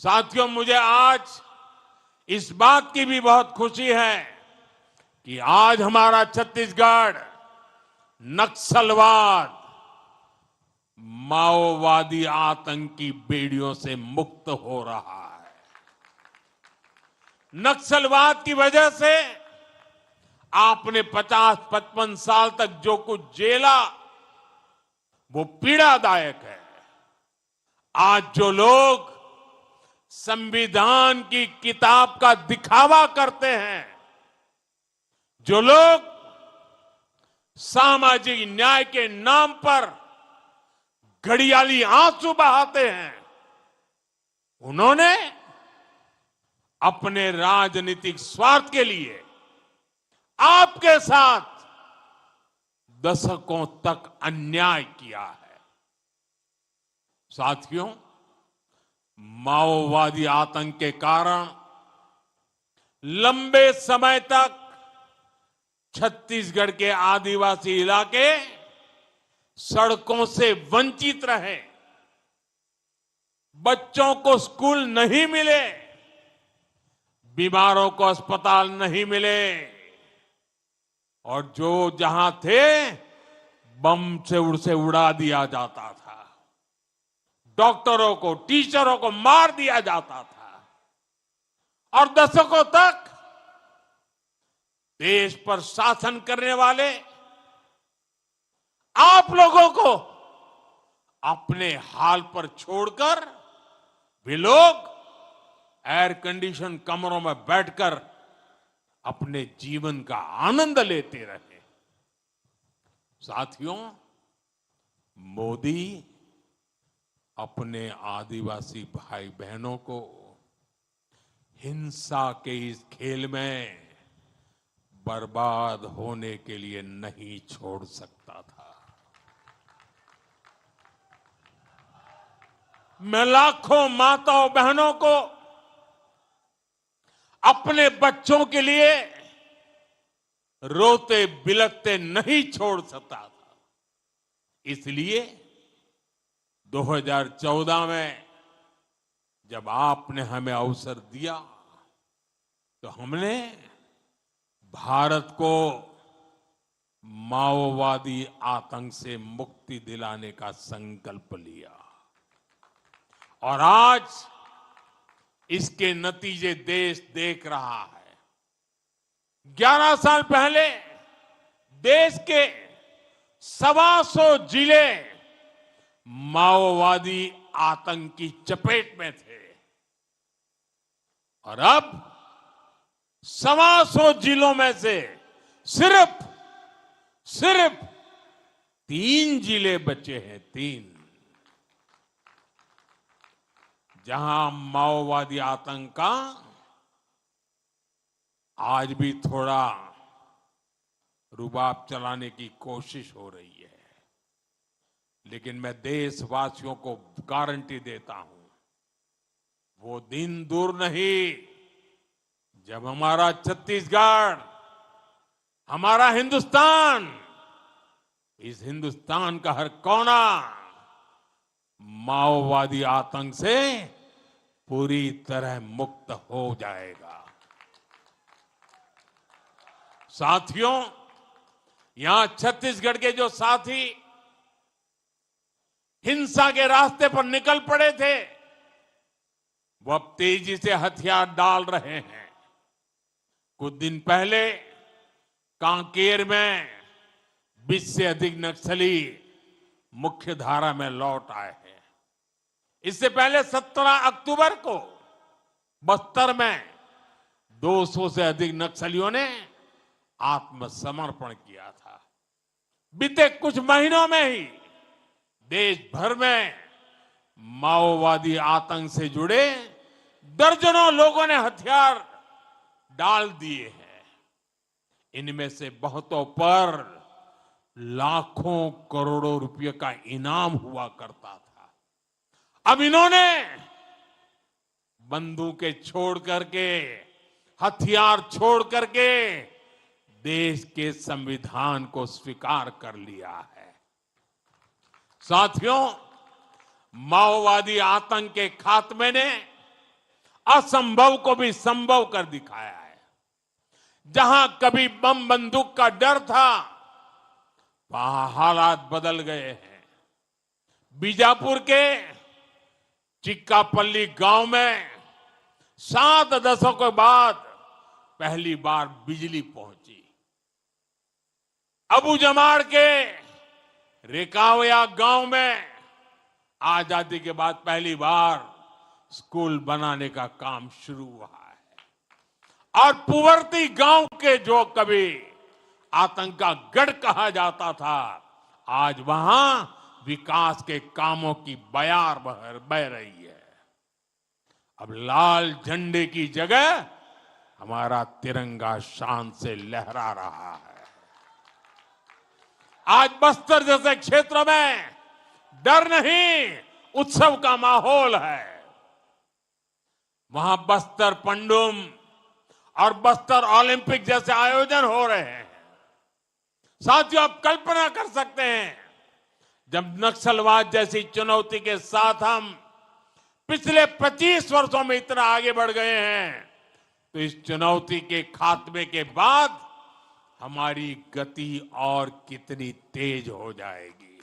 साथियों, मुझे आज इस बात की भी बहुत खुशी है कि आज हमारा छत्तीसगढ़ नक्सलवाद, माओवादी आतंकी बेड़ियों से मुक्त हो रहा है। नक्सलवाद की वजह से आपने 50-55 साल तक जो कुछ झेला वो पीड़ादायक है। आज जो लोग संविधान की किताब का दिखावा करते हैं, जो लोग सामाजिक न्याय के नाम पर घड़ियाली आंसू बहाते हैं, उन्होंने अपने राजनीतिक स्वार्थ के लिए आपके साथ दशकों तक अन्याय किया है। साथियों, माओवादी आतंक के कारण लंबे समय तक छत्तीसगढ़ के आदिवासी इलाके सड़कों से वंचित रहे, बच्चों को स्कूल नहीं मिले, बीमारों को अस्पताल नहीं मिले और जो जहां थे बम से उड़ा दिया जाता था। डॉक्टरों को, टीचरों को मार दिया जाता था और दशकों तक देश पर शासन करने वाले आप लोगों को अपने हाल पर छोड़कर वे लोग एयर कंडीशन कमरों में बैठकर अपने जीवन का आनंद लेते रहे। साथियों, मोदी अपने आदिवासी भाई बहनों को हिंसा के इस खेल में बर्बाद होने के लिए नहीं छोड़ सकता था। मैं लाखों माताओं बहनों को अपने बच्चों के लिए रोते बिलखते नहीं छोड़ सकता था। इसलिए 2014 में जब आपने हमें अवसर दिया तो हमने भारत को माओवादी आतंक से मुक्ति दिलाने का संकल्प लिया और आज इसके नतीजे देश देख रहा है। 11 साल पहले देश के 125 जिले माओवादी आतंक की चपेट में थे और अब 125 जिलों में से सिर्फ 3 जिले बचे हैं। 3 जहां माओवादी आतंक का आज भी थोड़ा रुबाब चलाने की कोशिश हो रही है, लेकिन मैं देशवासियों को गारंटी देता हूं, वो दिन दूर नहीं जब हमारा छत्तीसगढ़, हमारा हिंदुस्तान, इस हिंदुस्तान का हर कोना माओवादी आतंक से पूरी तरह मुक्त हो जाएगा। साथियों, यहां छत्तीसगढ़ के जो साथी हिंसा के रास्ते पर निकल पड़े थे, वो अब तेजी से हथियार डाल रहे हैं। कुछ दिन पहले कांकेर में 20 से अधिक नक्सली मुख्य धारा में लौट आए हैं। इससे पहले 17 अक्टूबर को बस्तर में 200 से अधिक नक्सलियों ने आत्मसमर्पण किया था। बीते कुछ महीनों में ही देश भर में माओवादी आतंक से जुड़े दर्जनों लोगों ने हथियार डाल दिए हैं। इनमें से बहुतों पर लाखों करोड़ों रुपए का इनाम हुआ करता था। अब इन्होंने बंदूकें छोड़ करके, हथियार छोड़ करके देश के संविधान को स्वीकार कर लिया है। साथियों, माओवादी आतंक के खात्मे ने असंभव को भी संभव कर दिखाया है। जहां कभी बम बंदूक का डर था, वहां हालात बदल गए हैं। बीजापुर के चिक्कापल्ली गांव में 7 दशकों बाद पहली बार बिजली पहुंची। अबू जमाड़ के रेकावया गांव में आजादी के बाद पहली बार स्कूल बनाने का काम शुरू हुआ है। और पुवर्ती गांव के जो कभी आतंक का गढ़ कहा जाता था, आज वहां विकास के कामों की बयार बह रही है। अब लाल झंडे की जगह हमारा तिरंगा शान से लहरा रहा है। आज बस्तर जैसे क्षेत्र में डर नहीं, उत्सव का माहौल है। वहां बस्तर पंडुम और बस्तर ओलंपिक जैसे आयोजन हो रहे हैं। साथियों, आप कल्पना कर सकते हैं, जब नक्सलवाद जैसी चुनौती के साथ हम पिछले 25 वर्षों में इतना आगे बढ़ गए हैं, तो इस चुनौती के खात्मे के बाद हमारी गति और कितनी तेज हो जाएगी।